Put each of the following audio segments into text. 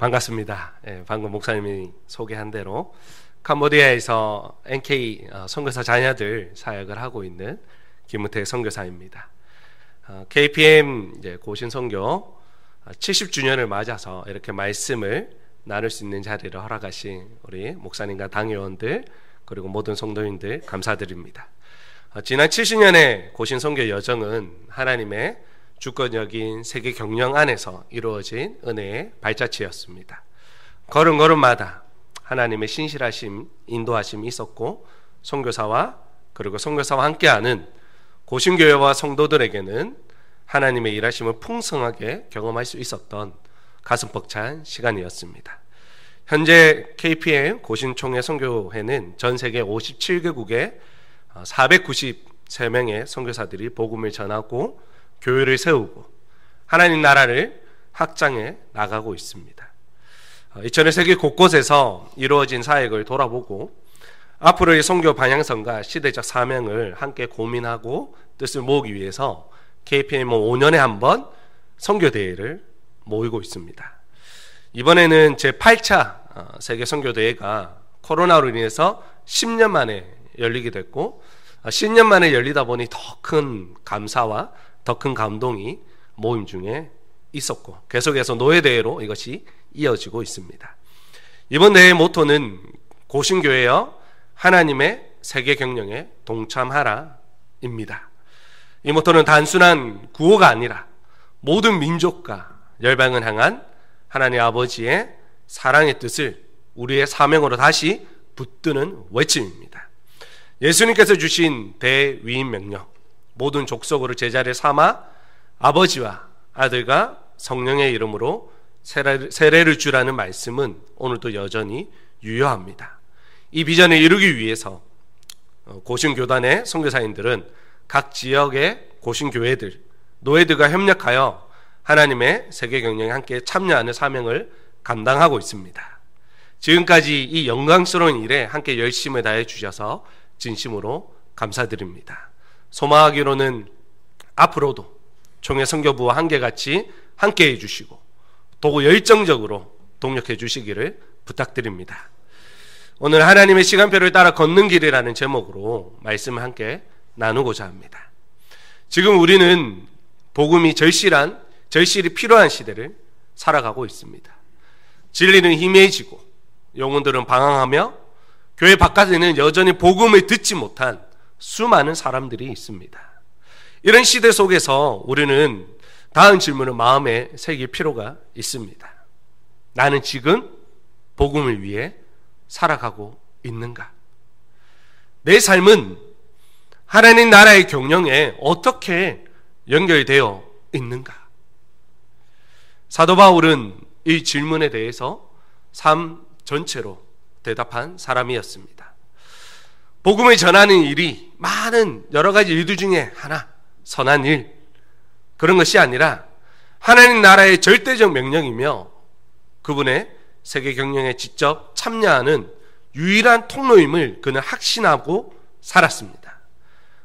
반갑습니다. 방금 목사님이 소개한 대로 캄보디아에서 NK 선교사 자녀들 사역을 하고 있는 김은태 선교사입니다. KPM 고신 선교 70주년을 맞아서 이렇게 말씀을 나눌 수 있는 자리를 허락하신 우리 목사님과 당회원들 그리고 모든 성도님들 감사드립니다. 지난 70년의 고신 선교 여정은 하나님의 주권적인 세계 경영 안에서 이루어진 은혜의 발자취였습니다. 걸음걸음마다 하나님의 신실하심, 인도하심이 있었고 선교사와 그리고 선교사와 함께하는 고신교회와 성도들에게는 하나님의 일하심을 풍성하게 경험할 수 있었던 가슴 벅찬 시간이었습니다. 현재 KPM 고신총회 선교회는 전 세계 57개국에 493명의 선교사들이 복음을 전하고 교회를 세우고 하나님 나라를 확장해 나가고 있습니다. 이전에 세계 곳곳에서 이루어진 사역을 돌아보고 앞으로의 선교 방향성과 시대적 사명을 함께 고민하고 뜻을 모으기 위해서 KPM은 5년에 한 번 선교대회를 모이고 있습니다. 이번에는 제8차 세계 선교대회가 코로나로 인해서 10년 만에 열리게 됐고 10년 만에 열리다 보니 더 큰 감사와 더 큰 감동이 모임 중에 있었고 계속해서 노예대회로 이것이 이어지고 있습니다. 이번 대회의 모토는 고신교회여 하나님의 세계 경영에 동참하라 입니다. 이 모토는 단순한 구호가 아니라 모든 민족과 열방을 향한 하나님 아버지의 사랑의 뜻을 우리의 사명으로 다시 붙드는 외침입니다. 예수님께서 주신 대위임 명령, 모든 족속으로 제자를 삼아 아버지와 아들과 성령의 이름으로 세례를 주라는 말씀은 오늘도 여전히 유효합니다. 이 비전을 이루기 위해서 고신교단의 선교사님들은 각 지역의 고신교회들, 노예들과 협력하여 하나님의 세계 경영에 함께 참여하는 사명을 감당하고 있습니다. 지금까지 이 영광스러운 일에 함께 열심을 다해 주셔서 진심으로 감사드립니다. 소망하기로는 앞으로도 총회 선교부와 한결같이 함께해 주시고 또 열정적으로 동력해 주시기를 부탁드립니다. 오늘 하나님의 시간표를 따라 걷는 길이라는 제목으로 말씀을 함께 나누고자 합니다. 지금 우리는 복음이 절실히 필요한 시대를 살아가고 있습니다. 진리는 희미해지고 영혼들은 방황하며 교회 바깥에는 여전히 복음을 듣지 못한 수많은 사람들이 있습니다. 이런 시대 속에서 우리는 다음 질문을 마음에 새길 필요가 있습니다. 나는 지금 복음을 위해 살아가고 있는가? 내 삶은 하나님 나라의 경영에 어떻게 연결되어 있는가? 사도 바울은 이 질문에 대해서 삶 전체로 대답한 사람이었습니다. 복음을 전하는 일이 많은 여러 가지 일들 중에 하나, 선한 일, 그런 것이 아니라 하나님 나라의 절대적 명령이며 그분의 세계 경영에 직접 참여하는 유일한 통로임을 그는 확신하고 살았습니다.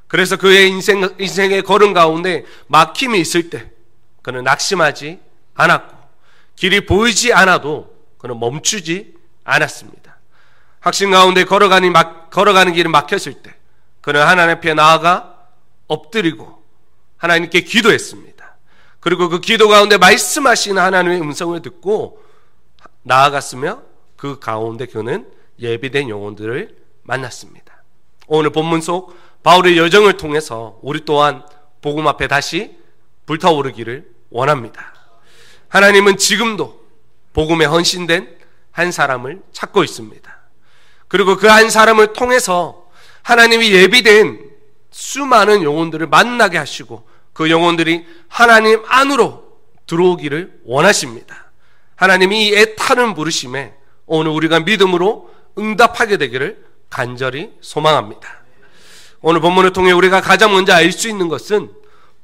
그래서 그의 인생의 걸음 가운데 막힘이 있을 때 그는 낙심하지 않았고 길이 보이지 않아도 그는 멈추지 않았습니다. 확신 가운데 걸어가는 길이 막혔을 때 그는 하나님 앞에 나아가 엎드리고 하나님께 기도했습니다. 그리고 그 기도 가운데 말씀하시는 하나님의 음성을 듣고 나아갔으며 그 가운데 그는 예비된 영혼들을 만났습니다. 오늘 본문 속 바울의 여정을 통해서 우리 또한 복음 앞에 다시 불타오르기를 원합니다. 하나님은 지금도 복음에 헌신된 한 사람을 찾고 있습니다. 그리고 그 한 사람을 통해서 하나님이 예비된 수많은 영혼들을 만나게 하시고 그 영혼들이 하나님 안으로 들어오기를 원하십니다. 하나님이 이 애타는 부르심에 오늘 우리가 믿음으로 응답하게 되기를 간절히 소망합니다. 오늘 본문을 통해 우리가 가장 먼저 알 수 있는 것은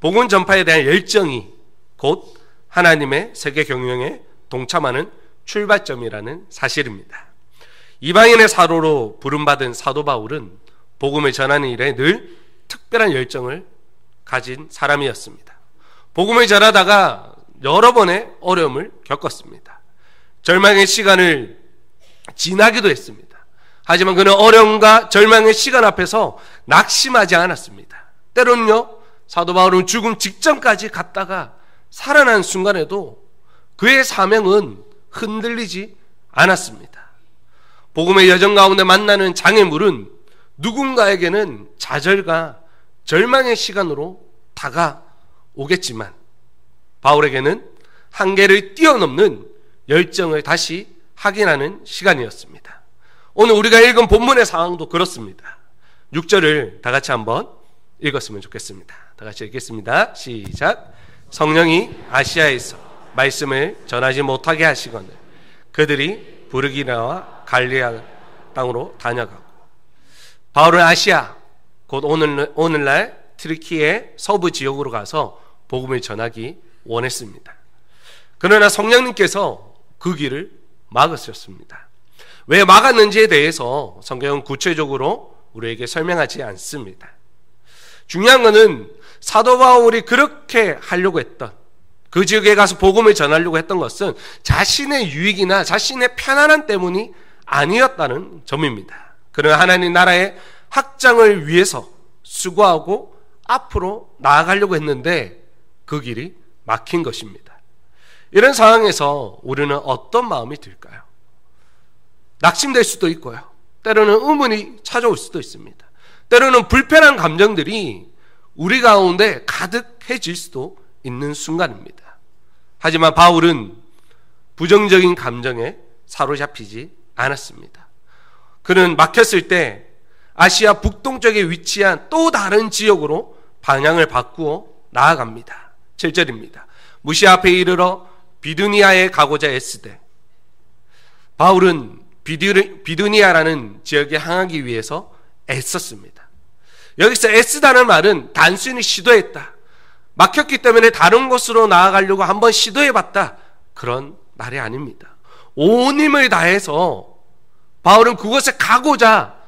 복음 전파에 대한 열정이 곧 하나님의 세계 경영에 동참하는 출발점이라는 사실입니다. 이방인의 사도로 부름받은 사도 바울은 복음을 전하는 일에 늘 특별한 열정을 가진 사람이었습니다. 복음을 전하다가 여러 번의 어려움을 겪었습니다. 절망의 시간을 지나기도 했습니다. 하지만 그는 어려움과 절망의 시간 앞에서 낙심하지 않았습니다. 때로는요, 사도 바울은 죽음 직전까지 갔다가 살아난 순간에도 그의 사명은 흔들리지 않았습니다. 복음의 여정 가운데 만나는 장애물은 누군가에게는 좌절과 절망의 시간으로 다가오겠지만 바울에게는 한계를 뛰어넘는 열정을 다시 확인하는 시간이었습니다. 오늘 우리가 읽은 본문의 상황도 그렇습니다. 6절을 다 같이 한번 읽었으면 좋겠습니다. 다 같이 읽겠습니다. 시작. 성령이 아시아에서 말씀을 전하지 못하게 하시거늘 그들이 부르기나와 갈릴리아 땅으로 다녀가고, 바울은 아시아, 곧 오늘날 트리키의 서부 지역으로 가서 복음을 전하기 원했습니다. 그러나 성령님께서 그 길을 막으셨습니다. 왜 막았는지에 대해서 성경은 구체적으로 우리에게 설명하지 않습니다. 중요한 것은 사도 바울이 그렇게 하려고 했던, 그 지역에 가서 복음을 전하려고 했던 것은 자신의 유익이나 자신의 편안함 때문이 아니었다는 점입니다. 그러나 하나님 나라의 확장을 위해서 수고하고 앞으로 나아가려고 했는데 그 길이 막힌 것입니다. 이런 상황에서 우리는 어떤 마음이 들까요? 낙심될 수도 있고요, 때로는 의문이 찾아올 수도 있습니다. 때로는 불편한 감정들이 우리 가운데 가득해질 수도 있는 순간입니다. 하지만 바울은 부정적인 감정에 사로잡히지 않았습니다. 그는 막혔을 때 아시아 북동쪽에 위치한 또 다른 지역으로 방향을 바꾸어 나아갑니다. 7절입니다. 무시아 앞에 이르러 비두니아에 가고자 애쓰되, 바울은 비두니아라는 지역에 향하기 위해서 애썼습니다. 여기서 애쓰다는 말은 단순히 시도했다, 막혔기 때문에 다른 곳으로 나아가려고 한번 시도해봤다, 그런 말이 아닙니다. 온 힘을 다해서 바울은 그곳에 가고자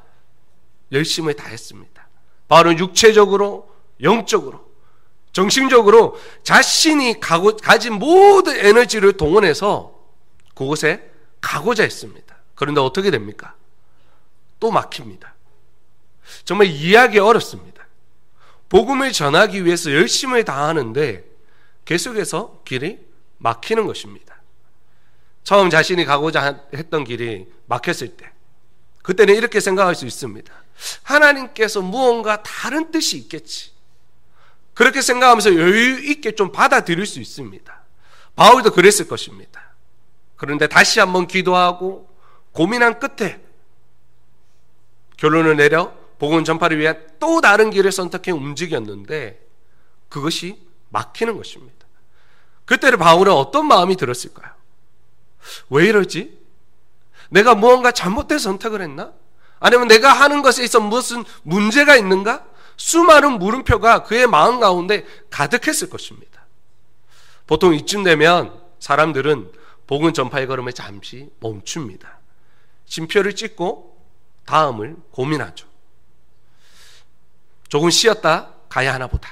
열심을 다했습니다. 바울은 육체적으로, 영적으로, 정신적으로 자신이 가진 모든 에너지를 동원해서 그곳에 가고자 했습니다. 그런데 어떻게 됩니까? 또 막힙니다. 정말 이해하기 어렵습니다. 복음을 전하기 위해서 열심을 다하는데 계속해서 길이 막히는 것입니다. 처음 자신이 가고자 했던 길이 막혔을 때, 그때는 이렇게 생각할 수 있습니다. 하나님께서 무언가 다른 뜻이 있겠지, 그렇게 생각하면서 여유 있게 좀 받아들일 수 있습니다. 바울도 그랬을 것입니다. 그런데 다시 한번 기도하고 고민한 끝에 결론을 내려 복음 전파를 위해 또 다른 길을 선택해 움직였는데 그것이 막히는 것입니다. 그때를 바울은 어떤 마음이 들었을까요? 왜 이러지? 내가 무언가 잘못된 선택을 했나? 아니면 내가 하는 것에 있어 무슨 문제가 있는가? 수많은 물음표가 그의 마음 가운데 가득했을 것입니다. 보통 이쯤 되면 사람들은 복음 전파의 걸음을 잠시 멈춥니다. 쉼표를 찍고 다음을 고민하죠. 조금 쉬었다 가야 하나 보다.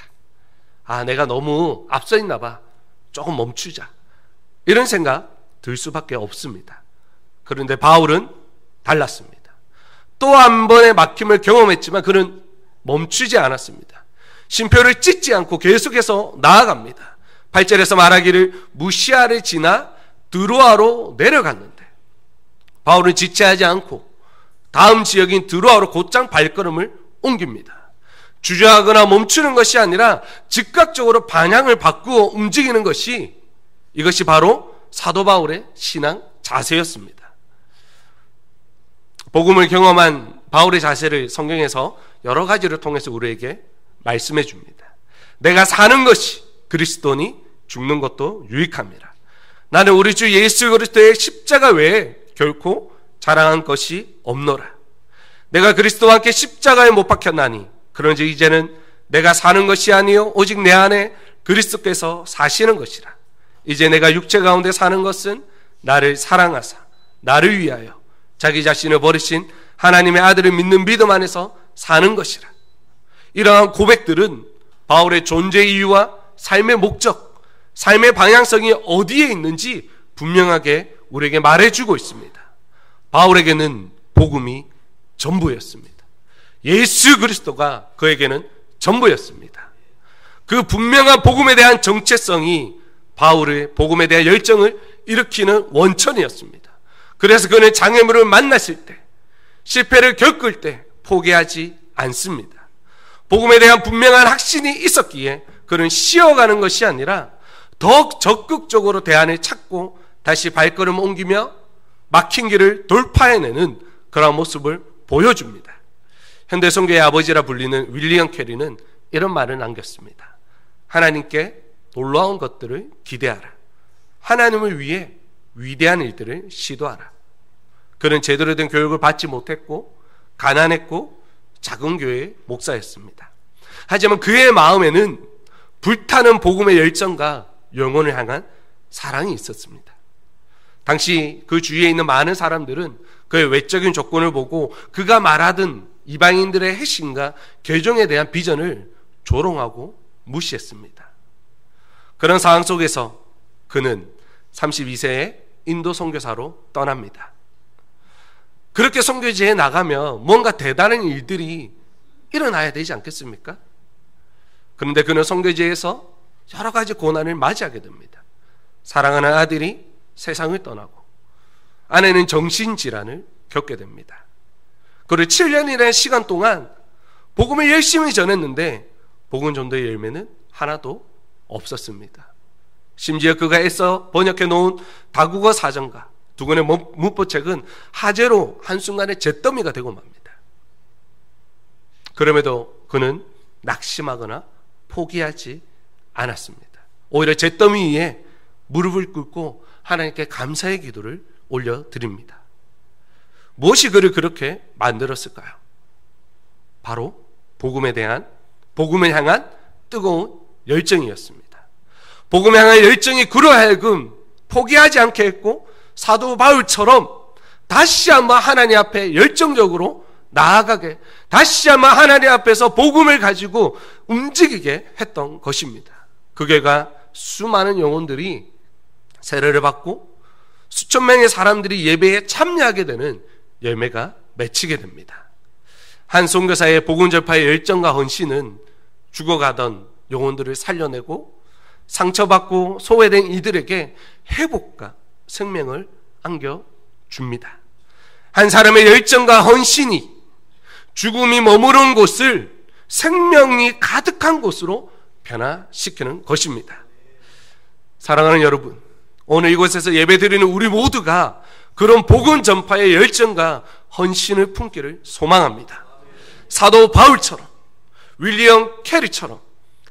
내가 너무 앞서 있나 봐. 조금 멈추자. 이런 생각 들 수밖에 없습니다. 그런데 바울은 달랐습니다. 또 한 번의 막힘을 경험했지만 그는 멈추지 않았습니다. 쉼표를 찍지 않고 계속해서 나아갑니다. 8절에서 말하기를 무시아를 지나 드로아로 내려갔는데, 바울은 지체하지 않고 다음 지역인 드로아로 곧장 발걸음을 옮깁니다. 주저하거나 멈추는 것이 아니라 즉각적으로 방향을 바꾸어 움직이는 것이, 이것이 바로 사도 바울의 신앙 자세였습니다. 복음을 경험한 바울의 자세를 성경에서 여러 가지를 통해서 우리에게 말씀해 줍니다. 내가 사는 것이 그리스도니 죽는 것도 유익함이라. 나는 우리 주 예수 그리스도의 십자가 외에 결코 자랑한 것이 없노라. 내가 그리스도와 함께 십자가에 못 박혔나니 그런즉 이제는 내가 사는 것이 아니요 오직 내 안에 그리스도께서 사시는 것이라. 이제 내가 육체 가운데 사는 것은 나를 사랑하사 나를 위하여 자기 자신을 버리신 하나님의 아들을 믿는 믿음 안에서 사는 것이라. 이러한 고백들은 바울의 존재 이유와 삶의 목적, 삶의 방향성이 어디에 있는지 분명하게 우리에게 말해주고 있습니다. 바울에게는 복음이 전부였습니다. 예수 그리스도가 그에게는 전부였습니다. 그 분명한 복음에 대한 정체성이 바울의 복음에 대한 열정을 일으키는 원천이었습니다. 그래서 그는 장애물을 만났을 때, 실패를 겪을 때 포기하지 않습니다. 복음에 대한 분명한 확신이 있었기에 그는 쉬어가는 것이 아니라 더욱 적극적으로 대안을 찾고 다시 발걸음 옮기며 막힌 길을 돌파해내는 그런 모습을 보여줍니다. 현대 선교의 아버지라 불리는 윌리엄 캐리는 이런 말을 남겼습니다. 하나님께 놀라운 것들을 기대하라. 하나님을 위해 위대한 일들을 시도하라. 그는 제대로 된 교육을 받지 못했고 가난했고 작은 교회의 목사였습니다. 하지만 그의 마음에는 불타는 복음의 열정과 영혼을 향한 사랑이 있었습니다. 당시 그 주위에 있는 많은 사람들은 그의 외적인 조건을 보고 그가 말하던 이방인들의 핵심과 개종에 대한 비전을 조롱하고 무시했습니다. 그런 상황 속에서 그는 32세에 인도 선교사로 떠납니다. 그렇게 선교지에 나가면 뭔가 대단한 일들이 일어나야 되지 않겠습니까? 그런데 그는 선교지에서 여러 가지 고난을 맞이하게 됩니다. 사랑하는 아들이 세상을 떠나고 아내는 정신질환을 겪게 됩니다. 그리고 7년이라는 시간 동안 복음을 열심히 전했는데 복음 전도의 열매는 하나도 없었습니다. 심지어 그가 애써 번역해 놓은 다국어 사전과 두 권의 문법책은 화재로 한순간에 잿더미가 되고 맙니다. 그럼에도 그는 낙심하거나 포기하지 않았습니다. 오히려 잿더미 위에 무릎을 꿇고 하나님께 감사의 기도를 올려드립니다. 무엇이 그를 그렇게 만들었을까요? 바로 복음을 향한 뜨거운 열정이었습니다. 복음을 향한 열정이 그로 하여금 포기하지 않게 했고 사도 바울처럼 다시 한번 하나님 앞에 열정적으로 나아가게, 다시 한번 하나님 앞에서 복음을 가지고 움직이게 했던 것입니다. 그 결과 수많은 영혼들이 세례를 받고 수천 명의 사람들이 예배에 참여하게 되는 열매가 맺히게 됩니다. 한 선교사의 복음 전파의 열정과 헌신은 죽어가던 영혼들을 살려내고 상처받고 소외된 이들에게 회복과 생명을 안겨줍니다. 한 사람의 열정과 헌신이 죽음이 머무른 곳을 생명이 가득한 곳으로 변화시키는 것입니다. 사랑하는 여러분, 오늘 이곳에서 예배드리는 우리 모두가 그런 복음 전파의 열정과 헌신을 품기를 소망합니다. 사도 바울처럼, 윌리엄 캐리처럼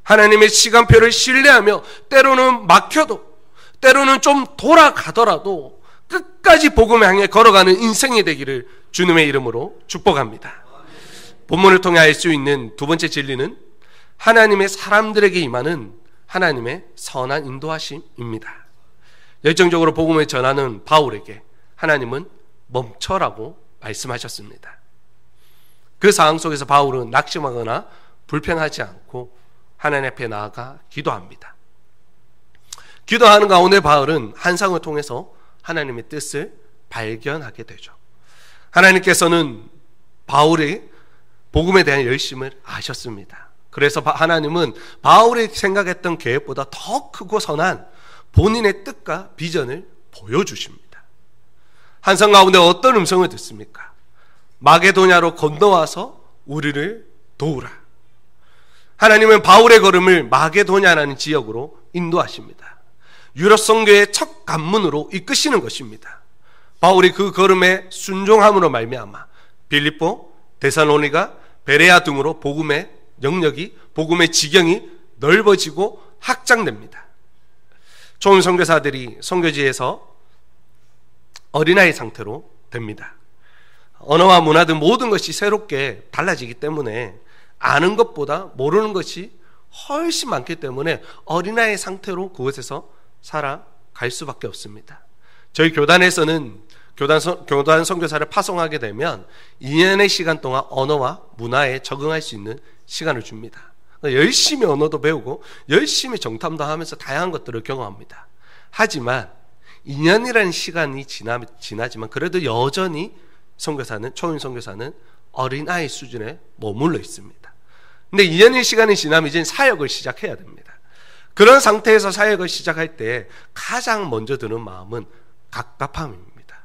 하나님의 시간표를 신뢰하며 때로는 막혀도, 때로는 좀 돌아가더라도 끝까지 복음을 향해 걸어가는 인생이 되기를 주님의 이름으로 축복합니다. 본문을 통해 알 수 있는 두 번째 진리는 하나님의 사람들에게 임하는 하나님의 선한 인도하심입니다. 열정적으로 복음을 전하는 바울에게 하나님은 멈춰라고 말씀하셨습니다. 그 상황 속에서 바울은 낙심하거나 불평하지 않고 하나님 앞에 나아가 기도합니다. 기도하는 가운데 바울은 환상을 통해서 하나님의 뜻을 발견하게 되죠. 하나님께서는 바울의 복음에 대한 열심을 아셨습니다. 그래서 하나님은 바울이 생각했던 계획보다 더 크고 선한 본인의 뜻과 비전을 보여주십니다. 환상 가운데 어떤 음성을 듣습니까? 마게도냐로 건너와서 우리를 도우라. 하나님은 바울의 걸음을 마게도냐라는 지역으로 인도하십니다. 유럽 선교의 첫 관문으로 이끄시는 것입니다. 바울이 그 걸음에 순종함으로 말미암아 빌립보, 데살로니가, 베레아 등으로 복음의 영역이, 복음의 지경이 넓어지고 확장됩니다. 초임 선교사들이 선교지에서 어린아이 상태로 됩니다. 언어와 문화 등 모든 것이 새롭게 달라지기 때문에 아는 것보다 모르는 것이 훨씬 많기 때문에 어린아이 상태로 그곳에서 살아갈 수밖에 없습니다. 저희 교단에서는 교단 선교사를 파송하게 되면 2년의 시간 동안 언어와 문화에 적응할 수 있는 시간을 줍니다. 열심히 언어도 배우고 열심히 정탐도 하면서 다양한 것들을 경험합니다. 하지만 2년이라는 시간이 지나지만 그래도 여전히 초임 선교사는 어린아이 수준에 머물러 있습니다. 근데 2년의 시간이 지나면 이제 사역을 시작해야 됩니다. 그런 상태에서 사역을 시작할 때 가장 먼저 드는 마음은 갑갑함입니다.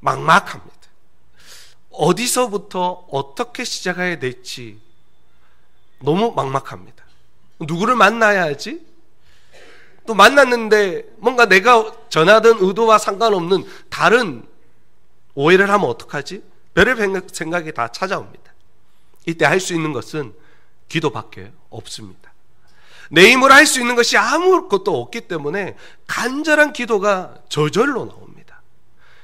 막막합니다. 어디서부터 어떻게 시작해야 될지 너무 막막합니다. 누구를 만나야 하지? 또 만났는데 뭔가 내가 전하던 의도와 상관없는 다른 오해를 하면 어떡하지? 별의 생각이 다 찾아옵니다. 이때 할 수 있는 것은 기도밖에 없습니다. 내 힘으로 할 수 있는 것이 아무것도 없기 때문에 간절한 기도가 저절로 나옵니다.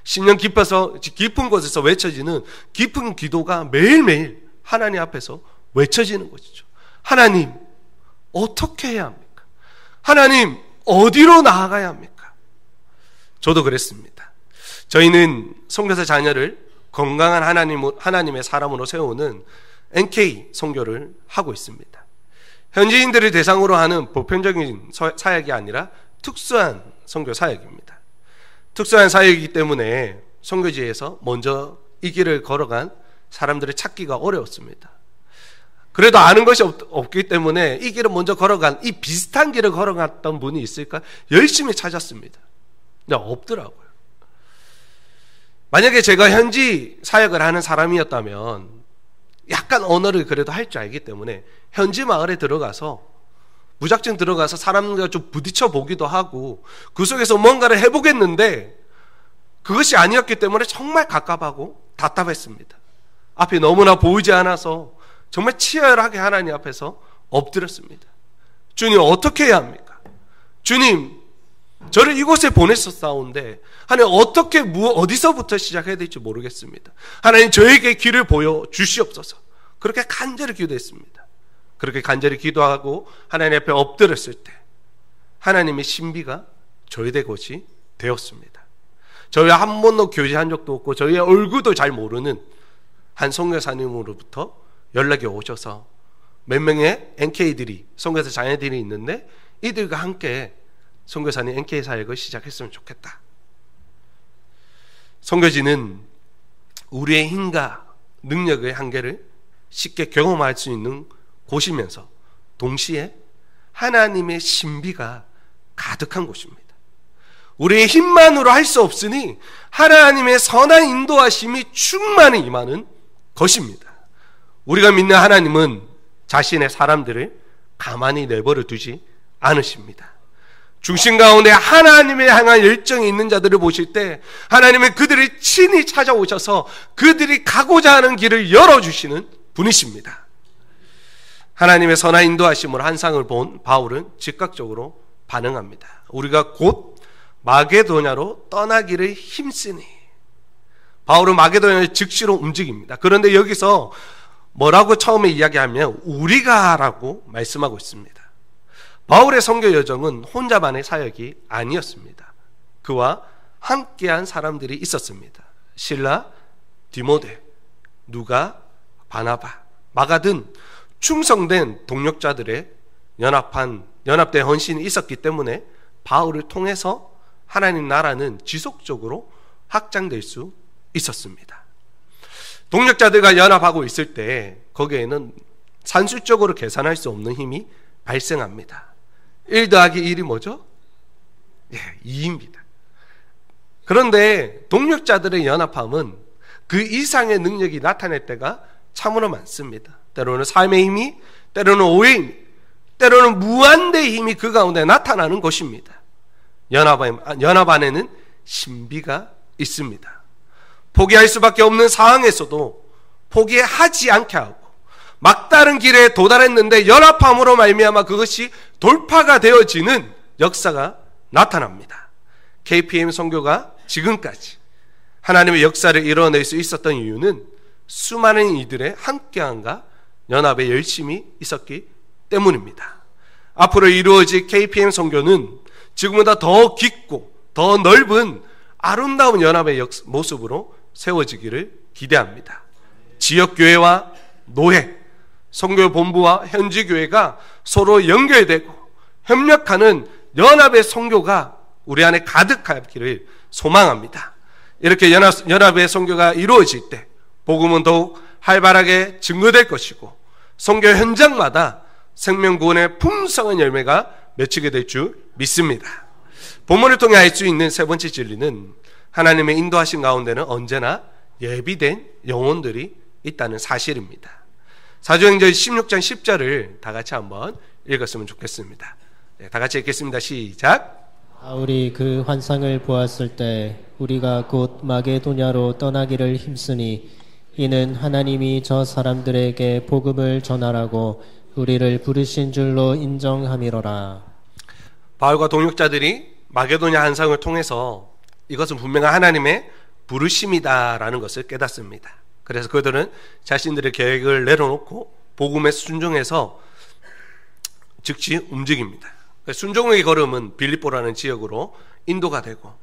심령 깊은 곳에서 외쳐지는 깊은 기도가 매일매일 하나님 앞에서 외쳐지는 것이죠. 하나님, 어떻게 해야 합니까? 하나님, 어디로 나아가야 합니까? 저도 그랬습니다. 저희는 선교사 자녀를 건강한 하나님의 사람으로 세우는 NK 선교를 하고 있습니다. 현지인들을 대상으로 하는 보편적인 사역이 아니라 특수한 선교 사역입니다. 특수한 사역이기 때문에 선교지에서 먼저 이 길을 걸어간 사람들을 찾기가 어려웠습니다. 그래도 아는 것이 없기 때문에 이 길을 먼저 걸어간, 이 비슷한 길을 걸어갔던 분이 있을까 열심히 찾았습니다. 근데 없더라고요. 만약에 제가 현지 사역을 하는 사람이었다면 약간 언어를 그래도 할 줄 알기 때문에 현지 마을에 들어가서 무작정 들어가서 사람들과 좀 부딪혀 보기도 하고 그 속에서 뭔가를 해보겠는데 그것이 아니었기 때문에 정말 갑갑하고 답답했습니다. 앞이 너무나 보이지 않아서 정말 치열하게 하나님 앞에서 엎드렸습니다. 주님, 어떻게 해야 합니까? 주님, 저를 이곳에 보내셨사온데 하나님, 어떻게 어디서부터 시작해야 될지 모르겠습니다. 하나님, 저에게 길을 보여주시옵소서. 그렇게 간절히 기도했습니다. 그렇게 간절히 기도하고 하나님 앞에 엎드렸을 때 하나님의 신비가 저희의 것이 되었습니다. 저희와 한 번도 교제한 적도 없고 저희의 얼굴도 잘 모르는 한 선교사님으로부터 연락이 오셔서 몇 명의 NK들이, 선교사 자녀들이 있는데 이들과 함께 선교사님 NK 사역을 시작했으면 좋겠다. 선교지는 우리의 힘과 능력의 한계를 쉽게 경험할 수 있는 곳이면서 동시에 하나님의 신비가 가득한 곳입니다. 우리의 힘만으로 할 수 없으니 하나님의 선한 인도하심이 충만히 임하는 것입니다. 우리가 믿는 하나님은 자신의 사람들을 가만히 내버려 두지 않으십니다. 중심 가운데 하나님의 향한 열정이 있는 자들을 보실 때 하나님은 그들을 친히 찾아오셔서 그들이 가고자 하는 길을 열어주시는 분이십니다. 하나님의 선한 인도하심으로 환상을 본 바울은 즉각적으로 반응합니다. 우리가 곧 마게도냐로 떠나기를 힘쓰니. 바울은 마게도냐를 즉시로 움직입니다. 그런데 여기서 뭐라고 처음에 이야기하면 우리가라고 말씀하고 있습니다. 바울의 선교 여정은 혼자만의 사역이 아니었습니다. 그와 함께한 사람들이 있었습니다. 실라, 디모데, 누가, 바나바, 마가 등 충성된 동력자들의 연합된 헌신이 있었기 때문에 바울을 통해서 하나님 나라는 지속적으로 확장될 수 있었습니다. 동력자들과 연합하고 있을 때 거기에는 산술적으로 계산할 수 없는 힘이 발생합니다. 1 더하기 1이 뭐죠? 2입니다. 그런데 동력자들의 연합함은 그 이상의 능력이 나타낼 때가 참으로 많습니다. 때로는 삶의 힘이, 때로는 오해의 힘이, 때로는 무한대의 힘이 그 가운데 나타나는 것입니다. 연합 안에는 신비가 있습니다. 포기할 수밖에 없는 상황에서도 포기하지 않게 하고 막다른 길에 도달했는데 연합함으로 말미암아 그것이 돌파가 되어지는 역사가 나타납니다. KPM 선교가 지금까지 하나님의 역사를 이뤄낼 수 있었던 이유는 수많은 이들의 함께함과 연합의 열심이 있었기 때문입니다. 앞으로 이루어질 KPM 선교는 지금보다 더 깊고 더 넓은 아름다운 연합의 모습으로 세워지기를 기대합니다. 지역교회와 노회, 선교본부와 현지교회가 서로 연결되고 협력하는 연합의 선교가 우리 안에 가득하기를 소망합니다. 이렇게 연합의 선교가 이루어질 때 복음은 더욱 활발하게 증거될 것이고 선교 현장마다 생명구원의 풍성한 열매가 맺히게 될 줄 믿습니다. 본문을 통해 알 수 있는 세 번째 진리는 하나님의 인도하신 가운데는 언제나 예비된 영혼들이 있다는 사실입니다. 사도행전 16장 10절을 다 같이 한번 읽었으면 좋겠습니다. 네, 다 같이 읽겠습니다. 시작. 바울이 그 환상을 보았을 때 우리가 곧 마게도냐로 떠나기를 힘쓰니 이는 하나님이 저 사람들에게 복음을 전하라고 우리를 부르신 줄로 인정함이로라. 바울과 동역자들이 마게도냐 환상을 통해서 이것은 분명한 하나님의 부르심이다라는 것을 깨닫습니다. 그래서 그들은 자신들의 계획을 내려놓고 복음에 순종해서 즉시 움직입니다. 순종의 걸음은 빌립보라는 지역으로 인도가 되고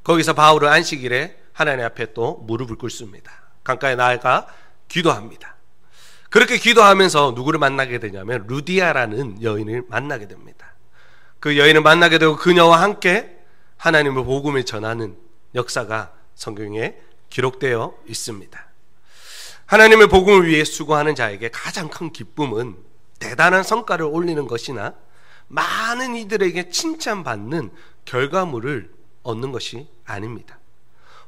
거기서 바울은 안식일에 하나님 앞에 또 무릎을 꿇습니다. 강가에 나아가 기도합니다. 그렇게 기도하면서 누구를 만나게 되냐면 루디아라는 여인을 만나게 됩니다. 그 여인을 만나게 되고 그녀와 함께 하나님의 복음을 전하는 역사가 성경에 기록되어 있습니다. 하나님의 복음을 위해 수고하는 자에게 가장 큰 기쁨은 대단한 성과를 올리는 것이나 많은 이들에게 칭찬받는 결과물을 얻는 것이 아닙니다.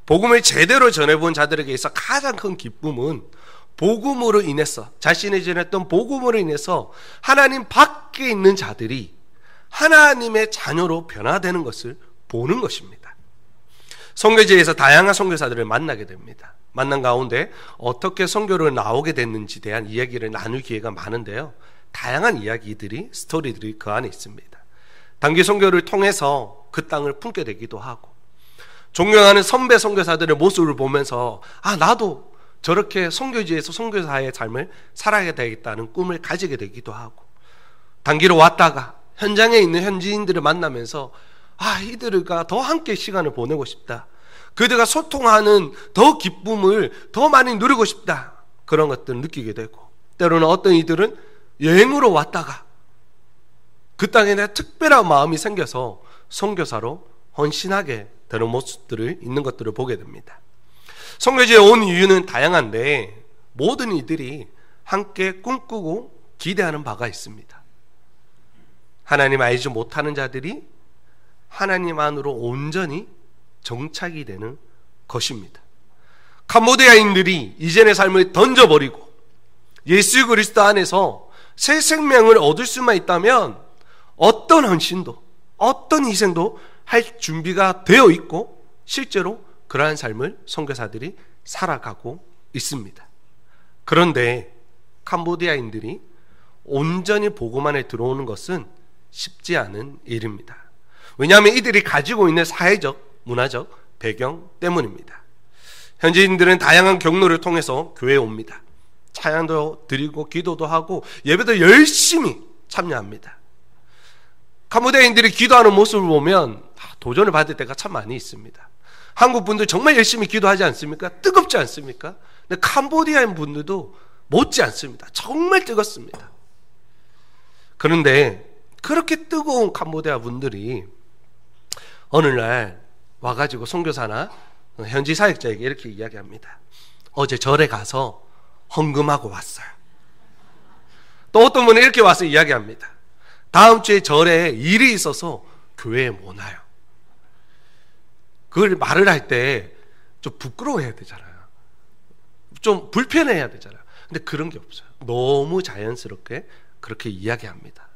복음을 제대로 전해본 자들에게 있어 가장 큰 기쁨은 복음으로 인해서 자신이 전했던 복음으로 인해서 하나님 밖에 있는 자들이 하나님의 자녀로 변화되는 것을 보는 것입니다. 선교지에서 다양한 선교사들을 만나게 됩니다. 만난 가운데 어떻게 선교를 나오게 됐는지 대한 이야기를 나눌 기회가 많은데요. 다양한 이야기들이 스토리들이 그 안에 있습니다. 단기 선교를 통해서 그 땅을 품게 되기도 하고 존경하는 선배 선교사들의 모습을 보면서 나도 저렇게 선교지에서 선교사의 삶을 살아야 되겠다는 꿈을 가지게 되기도 하고 단기로 왔다가 현장에 있는 현지인들을 만나면서 이들과 더 함께 시간을 보내고 싶다. 그들과 소통하는 더 기쁨을 더 많이 누리고 싶다. 그런 것들을 느끼게 되고 때로는 어떤 이들은 여행으로 왔다가 그 땅에 대한 특별한 마음이 생겨서 선교사로 헌신하게 되는 모습들을 있는 것들을 보게 됩니다. 선교지에 온 이유는 다양한데 모든 이들이 함께 꿈꾸고 기대하는 바가 있습니다. 하나님 알지 못하는 자들이 하나님 안으로 온전히 정착이 되는 것입니다. 캄보디아인들이 이전의 삶을 던져버리고 예수 그리스도 안에서 새 생명을 얻을 수만 있다면 어떤 헌신도 어떤 희생도 할 준비가 되어 있고 실제로 그러한 삶을 선교사들이 살아가고 있습니다. 그런데 캄보디아인들이 온전히 복음 안에 들어오는 것은 쉽지 않은 일입니다. 왜냐하면 이들이 가지고 있는 사회적, 문화적 배경 때문입니다. 현지인들은 다양한 경로를 통해서 교회에 옵니다. 찬양도 드리고 기도도 하고 예배도 열심히 참여합니다. 캄보디아인들이 기도하는 모습을 보면 도전을 받을 때가 참 많이 있습니다. 한국 분들 정말 열심히 기도하지 않습니까? 뜨겁지 않습니까? 근데 캄보디아인 분들도 못지 않습니다. 정말 뜨겁습니다. 그런데 그렇게 뜨거운 캄보디아 분들이 어느 날 와가지고 선교사나 현지 사역자에게 이렇게 이야기합니다. 어제 절에 가서 헌금하고 왔어요. 또 어떤 분은 이렇게 와서 이야기합니다. 다음 주에 절에 일이 있어서 교회에 못 와요. 그걸 말을 할 때 좀 부끄러워해야 되잖아요. 좀 불편해야 되잖아요. 근데 그런 게 없어요. 너무 자연스럽게 그렇게 이야기합니다.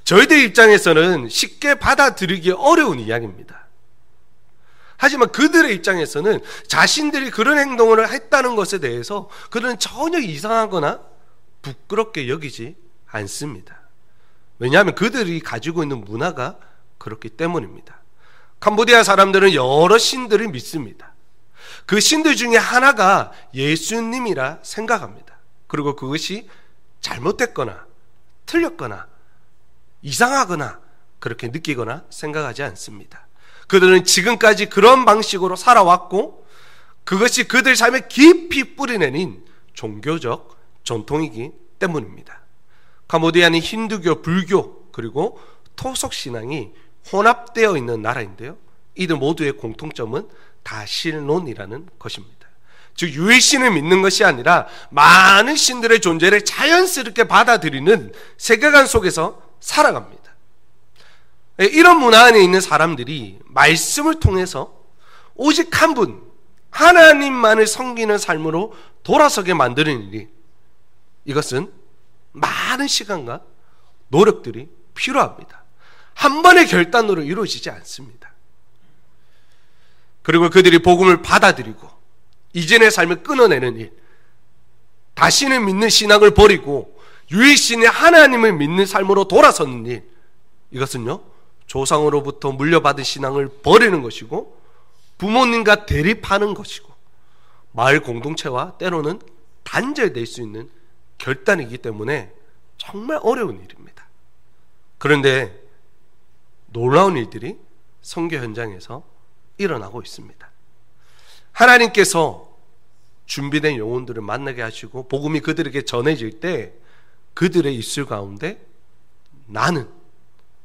저희들 입장에서는 쉽게 받아들이기 어려운 이야기입니다. 하지만 그들의 입장에서는 자신들이 그런 행동을 했다는 것에 대해서 그들은 전혀 이상하거나 부끄럽게 여기지 않습니다. 왜냐하면 그들이 가지고 있는 문화가 그렇기 때문입니다. 캄보디아 사람들은 여러 신들을 믿습니다. 그 신들 중에 하나가 예수님이라 생각합니다. 그리고 그것이 잘못됐거나 틀렸거나 이상하거나 그렇게 느끼거나 생각하지 않습니다. 그들은 지금까지 그런 방식으로 살아왔고 그것이 그들 삶에 깊이 뿌리내린 종교적 전통이기 때문입니다. 캄보디아는 힌두교, 불교 그리고 토속 신앙이 혼합되어 있는 나라인데요. 이들 모두의 공통점은 다신론이라는 것입니다. 즉 유일신을 믿는 것이 아니라 많은 신들의 존재를 자연스럽게 받아들이는 세계관 속에서 살아갑니다. 이런 문화 안에 있는 사람들이 말씀을 통해서 오직 한 분, 하나님만을 섬기는 삶으로 돌아서게 만드는 일이, 이것은 많은 시간과 노력들이 필요합니다. 한 번의 결단으로 이루어지지 않습니다. 그리고 그들이 복음을 받아들이고 이전의 삶을 끊어내는 일, 다시는 믿는 신앙을 버리고 유일신의 하나님을 믿는 삶으로 돌아서는 일, 이것은요 조상으로부터 물려받은 신앙을 버리는 것이고 부모님과 대립하는 것이고 마을 공동체와 때로는 단절될 수 있는 결단이기 때문에 정말 어려운 일입니다. 그런데 놀라운 일들이 선교 현장에서 일어나고 있습니다. 하나님께서 준비된 영혼들을 만나게 하시고 복음이 그들에게 전해질 때 그들의 입술 가운데 나는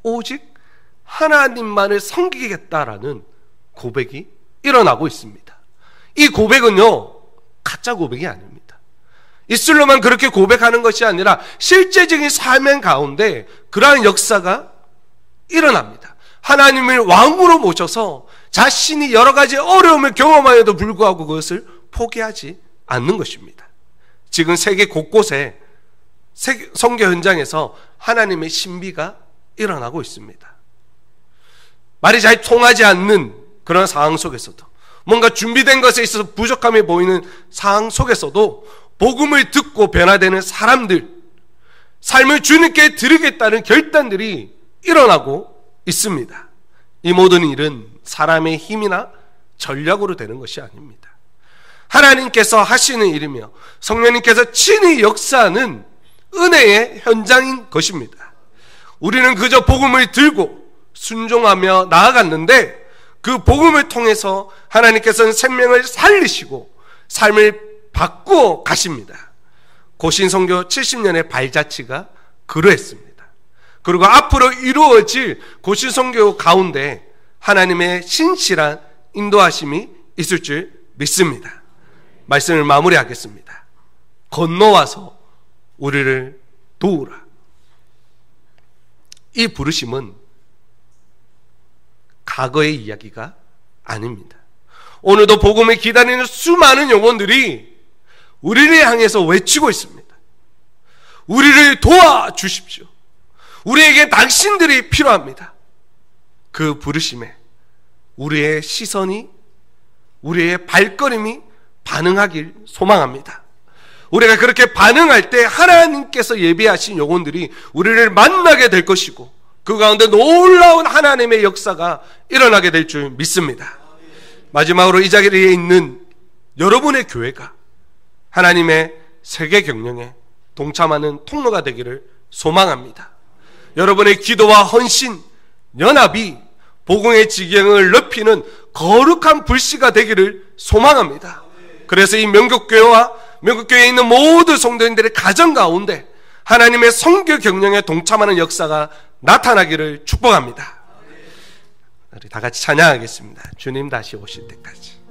오직 하나님만을 섬기겠다라는 고백이 일어나고 있습니다. 이 고백은요 가짜 고백이 아닙니다. 입술로만 그렇게 고백하는 것이 아니라 실제적인 삶의 가운데 그러한 역사가 일어납니다. 하나님을 왕으로 모셔서 자신이 여러 가지 어려움을 경험하여도 불구하고 그것을 포기하지 않는 것입니다. 지금 세계 곳곳에 선교 현장에서 하나님의 신비가 일어나고 있습니다. 말이 잘 통하지 않는 그런 상황 속에서도, 뭔가 준비된 것에 있어서 부족함이 보이는 상황 속에서도 복음을 듣고 변화되는 사람들, 삶을 주님께 드리겠다는 결단들이 일어나고 있습니다. 이 모든 일은 사람의 힘이나 전략으로 되는 것이 아닙니다. 하나님께서 하시는 일이며 성령님께서 친히 역사하는 은혜의 현장인 것입니다. 우리는 그저 복음을 들고 순종하며 나아갔는데 그 복음을 통해서 하나님께서는 생명을 살리시고 삶을 바꾸어 가십니다. 고신선교 70년의 발자취가 그러했습니다. 그리고 앞으로 이루어질 고신선교 가운데 하나님의 신실한 인도하심이 있을 줄 믿습니다. 말씀을 마무리하겠습니다. 건너와서 우리를 도우라. 이 부르심은 과거의 이야기가 아닙니다. 오늘도 복음을 기다리는 수많은 영혼들이 우리를 향해서 외치고 있습니다. 우리를 도와주십시오. 우리에게 당신들이 필요합니다. 그 부르심에 우리의 시선이, 우리의 발걸음이 반응하길 소망합니다. 우리가 그렇게 반응할 때 하나님께서 예비하신 영혼들이 우리를 만나게 될 것이고 그 가운데 놀라운 하나님의 역사가 일어나게 될 줄 믿습니다. 마지막으로 이 자리에 있는 여러분의 교회가 하나님의 세계 경영에 동참하는 통로가 되기를 소망합니다. 여러분의 기도와 헌신, 연합이 복음의 지경을 넓히는 거룩한 불씨가 되기를 소망합니다. 그래서 이 명국교회와 명국교회에 있는 모든 성도님들의 가정 가운데 하나님의 선교 경영에 동참하는 역사가 나타나기를 축복합니다. 우리 다 같이 찬양하겠습니다. 주님 다시 오실 때까지.